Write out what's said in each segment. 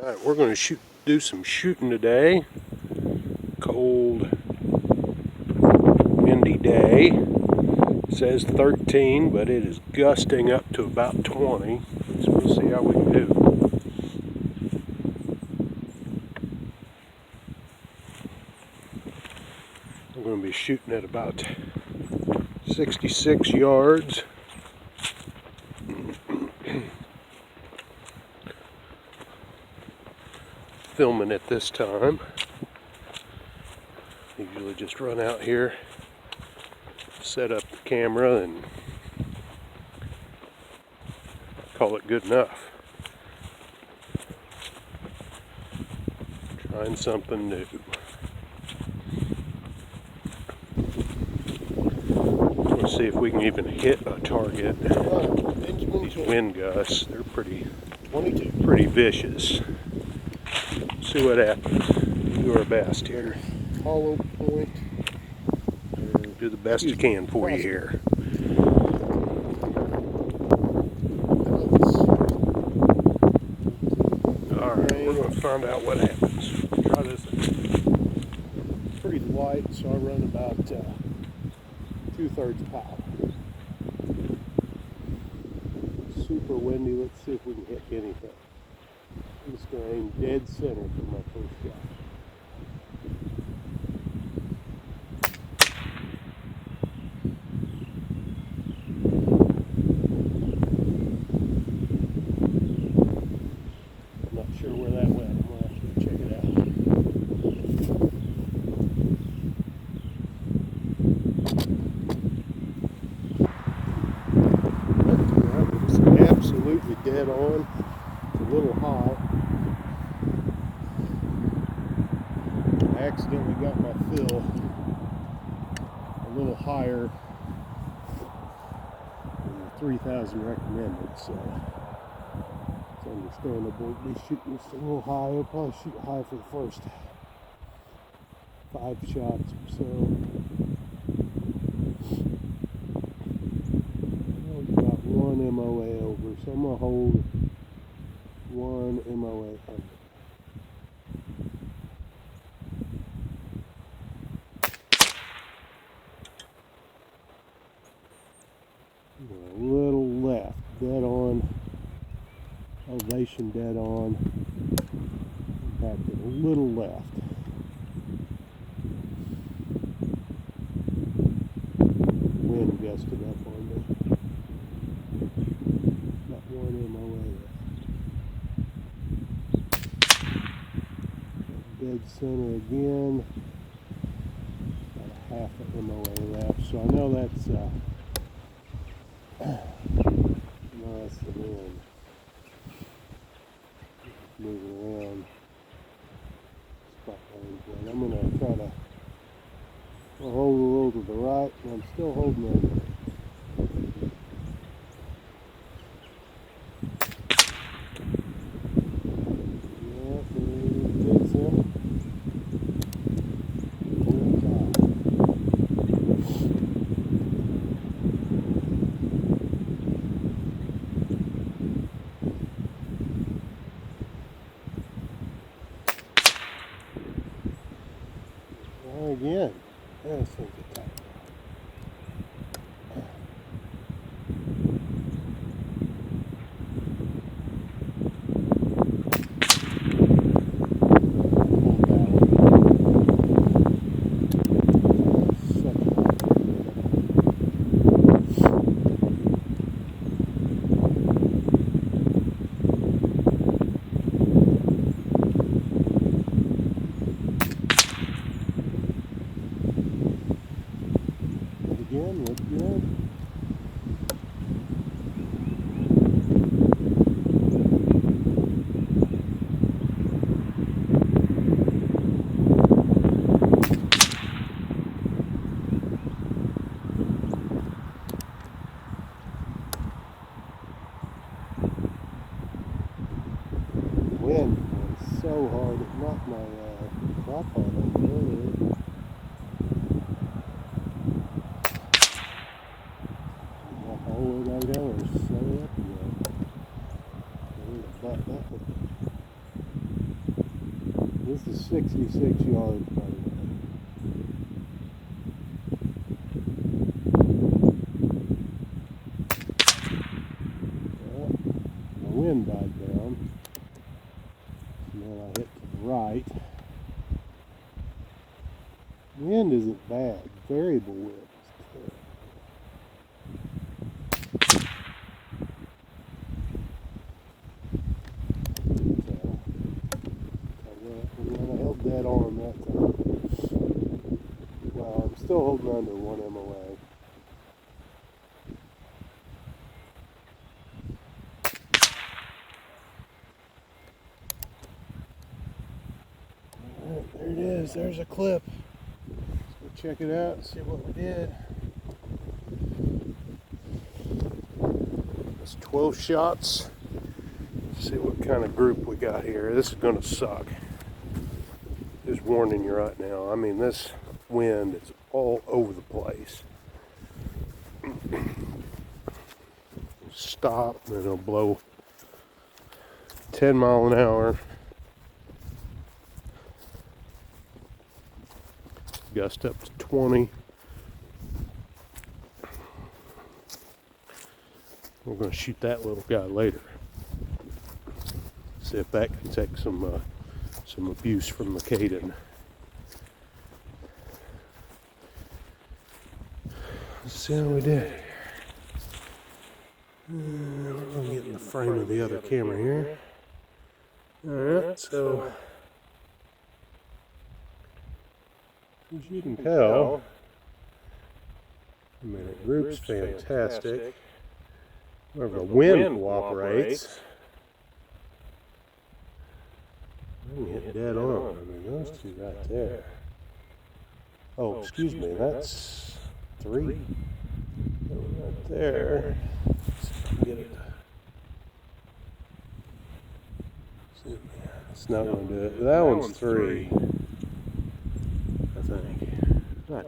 Alright, we're going to do some shooting today. Cold, windy day. It says 13, but it is gusting up to about 20. So we'll see how we can do. I'm going to be shooting at about 66 yards. Filming at this time. Usually just run out here, set up the camera, and call it good enough. Trying something new. Let's see if we can even hit a target. These wind gusts, they're pretty vicious. See what happens. Do our best here. Hollow point. Do the best you can for you here. Alright, we're going to find out what happens. Try this. It's pretty light, so I run about 2/3 power. Super windy. Let's see if we can hit anything. I'm just going to aim dead center for my first shot. I'm not sure where that went. I'm going to have to check it out. It's absolutely dead on. It's a little high. I accidentally got my fill a little higher than the 3,000 recommended, so it's understandable to be shooting just a little high. I'll probably shoot high for the first 5 shots or so. I've got 1 MOA over, so I'm going to hold 1 MOA under. A little left, dead on, elevation dead on, impacted a little left. Wind gusted up on me. Got 1 MOA left. Dead center again. Got a half an MOA left, so I know that's no, that's the wind. Moving around. Spot range. And I'm going to try to hold a little to the right, and I'm still holding over. Yeah, dead center. Again, this thing's a tight again, look good. Wind was so hard it knocked my tripod over earlier. All the way back down and set it up again. I need to butt that one. This is 66 yards, by the way. Well, the wind died down. And then I hit to the right. Wind isn't bad. Variable wind is terrible. I held that on that time. Well, I'm still holding on to 1 MOA. Alright, there it is. There's a clip. Let's go check it out and see what we did. That's 12 shots. Let's see what kind of group we got here. This is going to suck. Just warning you right now. I mean, this wind is all over the place. Stop and it'll blow 10 miles an hour. Gust up to 20. We're going to shoot that little guy later. See if that can take some abuse from the Caden. Let's see how we did. We're going to get in the frame of the other camera here. Alright, so as you can tell, I mean, the group's fantastic. Wherever the wind cooperates, I can hit dead on. I mean, those two right there. Oh, excuse me, that's 3. Right there. Get it. It's not going to do it. That one's 3. I think. Right.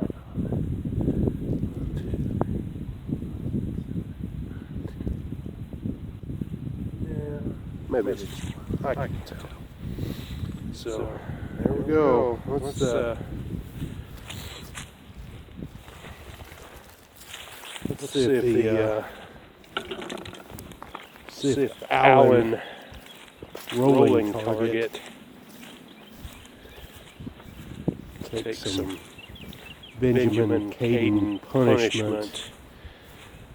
Yeah. Maybe it's I can tell. So there we go. Let's see if the Allen rolling target takes some Benjamin Caden punishment.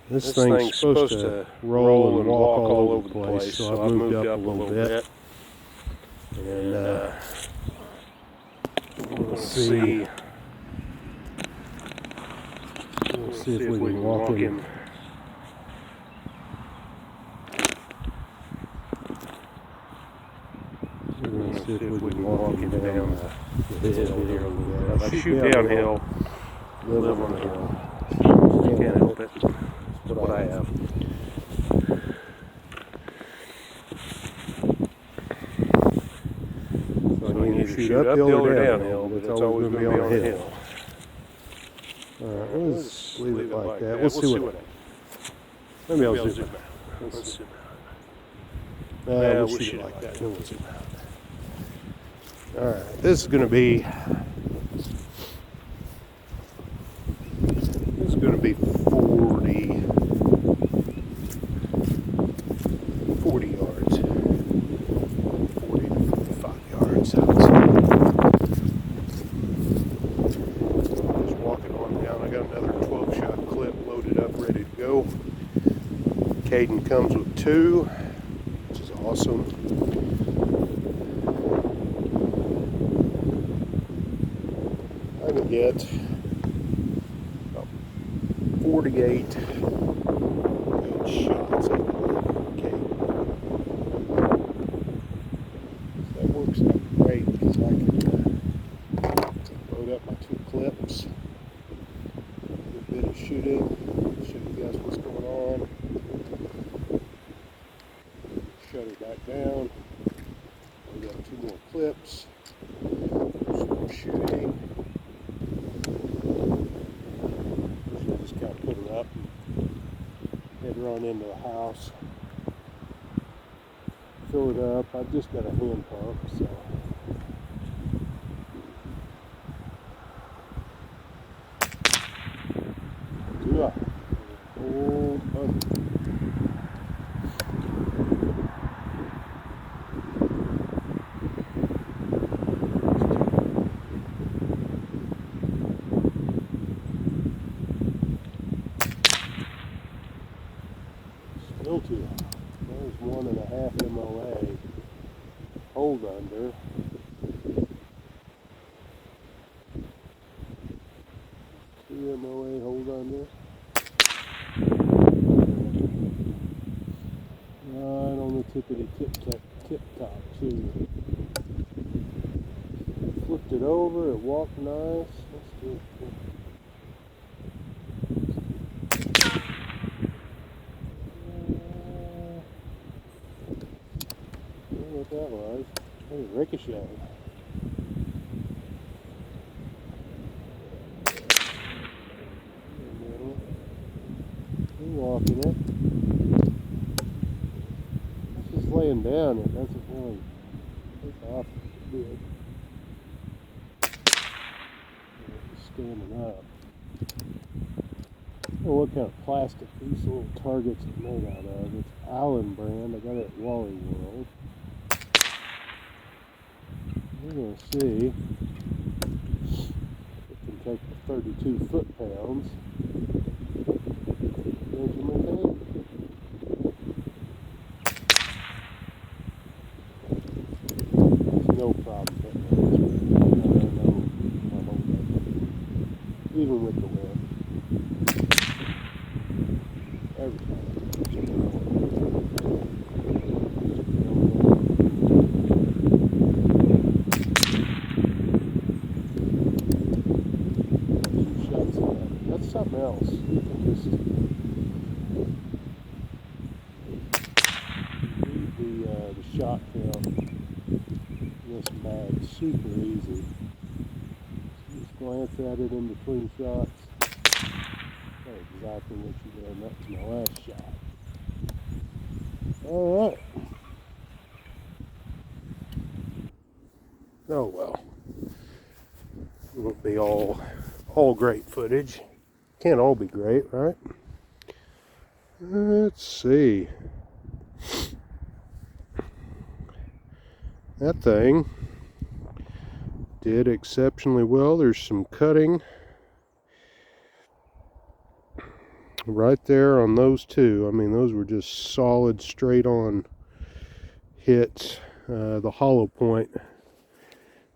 This thing's supposed to roll and walk all over the place, so I've moved up a little bit. And we'll see if we can walk him. We're going to see if we can walk him down the hill here a little bit. If I shoot downhill, live on the hill. Can't help it. That's what I have. So I can either shoot uphill or downhill, but it's always going to be on a hill. Alright, let's leave it like that. We'll see what happens. Maybe I'll zoom out. Let's zoom out. We'll shoot it like that. Then we'll zoom out. Alright, this is going to be 40 yards. 40 to 45 yards. Just walking on down. I got another 12-shot clip loaded up, ready to go. Caden comes with 2, which is awesome. I can get about 48 good shots at the Caden. That works out great because I can load up my 2 clips, a bit of shooting, show you guys what's going on. Shut it back down. We got 2 more clips. Some more shooting. Just kind of put it up and head run into the house. Fill it up. I've just got a hand pump, so guilty. There's 1.5 MOA. Hold under. 2 MOA hold under. Right on the tippity tip top too. Flipped it over, it walked nice. Let's do it. What that was. It was ricochet. Walking it. It's just laying down. It doesn't really take off good. It's standing up. I don't know what kind of plastic these little targets are made out of. It's Allen brand. I got it at Wally World. We're going to see if it can take the 32 foot-pounds. No problem. Even with the wind. Every time. That's something else. You can just read the shot count. This bag super easy. Just glance at it in between shots. That's exactly what you did. That's my last shot. Alright. Oh well. It won't be all great footage. Can't all be great, right? Let's see. That thing did exceptionally well. There's some cutting right there on those two. I mean, those were just solid, straight on hits. The hollow point,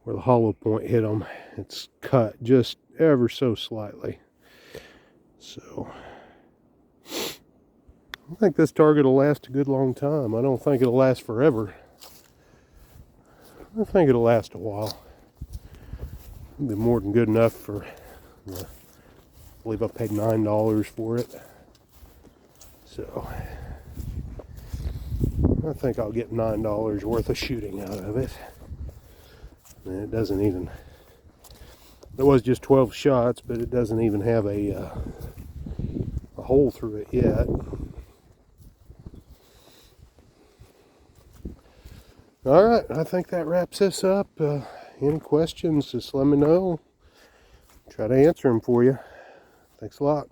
where the hollow point hit them, it's cut just ever so slightly. So I think this target will last a good long time. I don't think it'll last forever. I think it'll last a while. It'll be more than good enough for, I believe I paid $9 for it. So I think I'll get $9 worth of shooting out of it. And it doesn't even, it was just 12 shots, but it doesn't even have a hole through it yet. All right, I think that wraps this up. Any questions, just let me know. Try to answer them for you. Thanks a lot.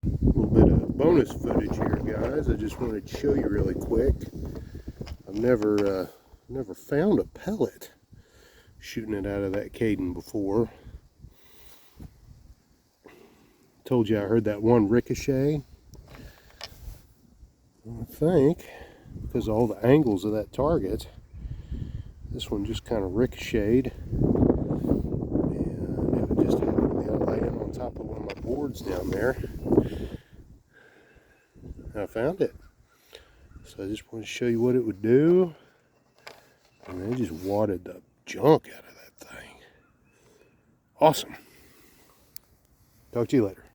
A little bit of bonus footage here, guys. I just wanted to show you really quick. I've never found a pellet shooting it out of that Caden before. Told you I heard that one ricochet. I think because of all the angles of that target, this one just kind of ricocheted, and it just happened to be laying on top of one of my boards down there. I found it. So I just want to show you what it would do. And they just wadded the junk out of that thing. Awesome. Talk to you later.